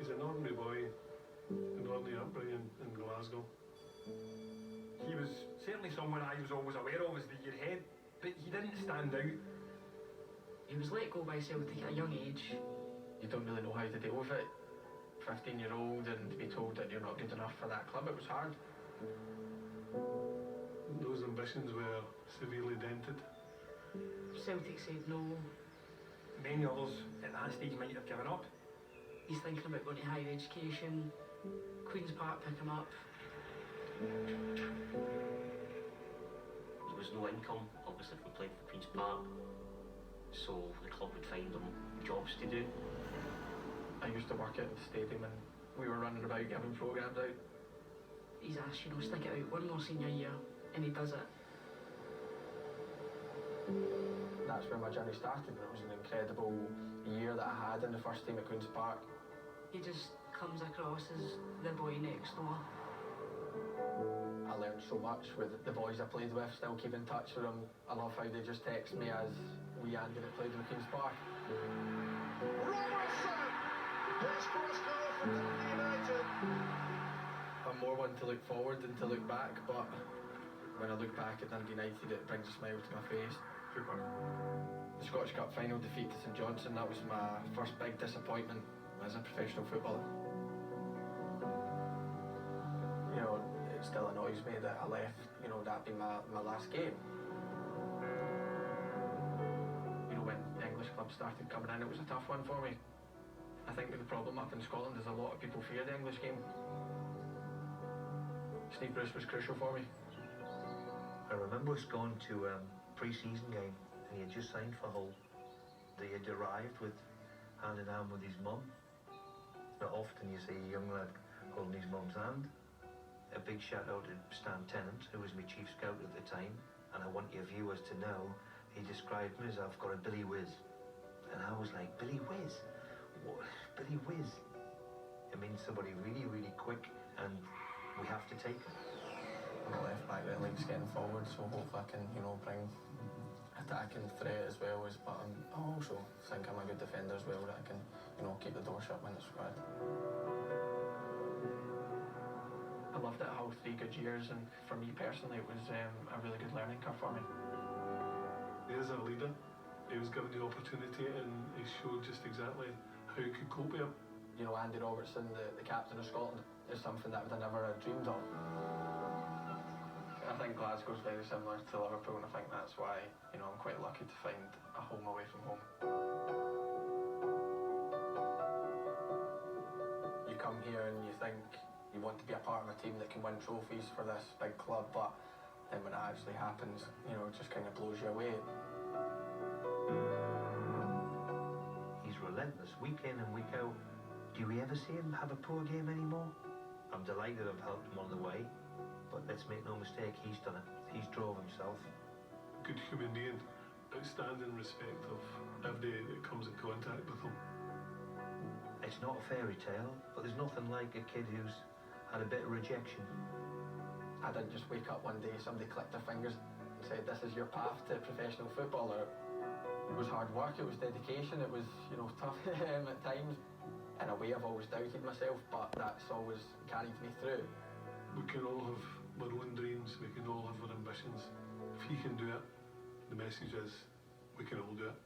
He's an ordinary boy, an ordinary upbringing in Glasgow. He was certainly someone I was always aware of as the year ahead, but he didn't stand out. He was let go by Celtic at a young age. You don't really know how to deal with it. 15-year-old and to be told that you're not good enough for that club, it was hard. Those ambitions were severely dented. Celtic said no. Many others at that stage might have given up. He's thinking about going to higher education. Queen's Park pick him up. There was no income, obviously, from playing for Queen's Park, so the club would find him jobs to do. I used to work at the stadium and we were running about giving programmes out. He's asked, stick it out one more senior year, and he does it. That's where my journey started. It was an incredible year that I had in the first team at Queen's Park. He just comes across as the boy next door. I learned so much with the boys I played with, still keep in touch with them. I love how they just text me as we Andy that played with Queen's Park. Robertson! His cross goal for Dundee United. I'm more one to look forward than to look back, but when I look back at Dundee United, it brings a smile to my face. The Scottish Cup final defeat to St Johnstone, that was my first big disappointment as a professional footballer. It still annoys me that I left, that being my last game. When the English clubs started coming in, it was a tough one for me. I think the problem up in Scotland is a lot of people fear the English game. Steve Bruce was crucial for me. I remember us going to a pre-season game and he had just signed for Hull. They had arrived with hand in hand with his mum. Not often you see a young lad holding his mum's hand. A big shout out to Stan Tennant, who was my chief scout at the time, and I want your viewers to know he described me as I've got a Billy Whiz. And I was like, Billy Whiz? What? Billy Whiz? It means somebody really, really quick and we have to take him. I'm a left back that likes getting forward, so hopefully I can, bring attacking threat as well as, but I also think I'm a good defender as well, that I can, keep the door shut when it's required. I loved it, Hull 3 good years, and for me personally it was a really good learning curve for me. He is a leader. He was given the opportunity and he showed just exactly how he could cope with it. Andy Robertson, the captain of Scotland, is something that I would have never dreamed of. I think Glasgow's very similar to Liverpool, and I think that's why, I'm quite lucky to find a home away from home. You come here and you think you want to be a part of a team that can win trophies for this big club, but then when it actually happens, it just kind of blows you away. He's relentless, week in and week out. Do we ever see him have a poor game anymore? I'm delighted I've helped him on the way, but let's make no mistake, he's done it. He's drove himself. Good human being, outstanding respect of everybody that comes in contact with him. It's not a fairy tale, but there's nothing like a kid who's had a bit of rejection. I didn't just wake up one day, somebody clicked their fingers and said, this is your path to professional footballer. It was hard work, it was dedication, it was, tough at times. In a way, I've always doubted myself, but that's always carried me through. We can all have our own dreams, we can all have our ambitions. If he can do it, the message is, we can all do it.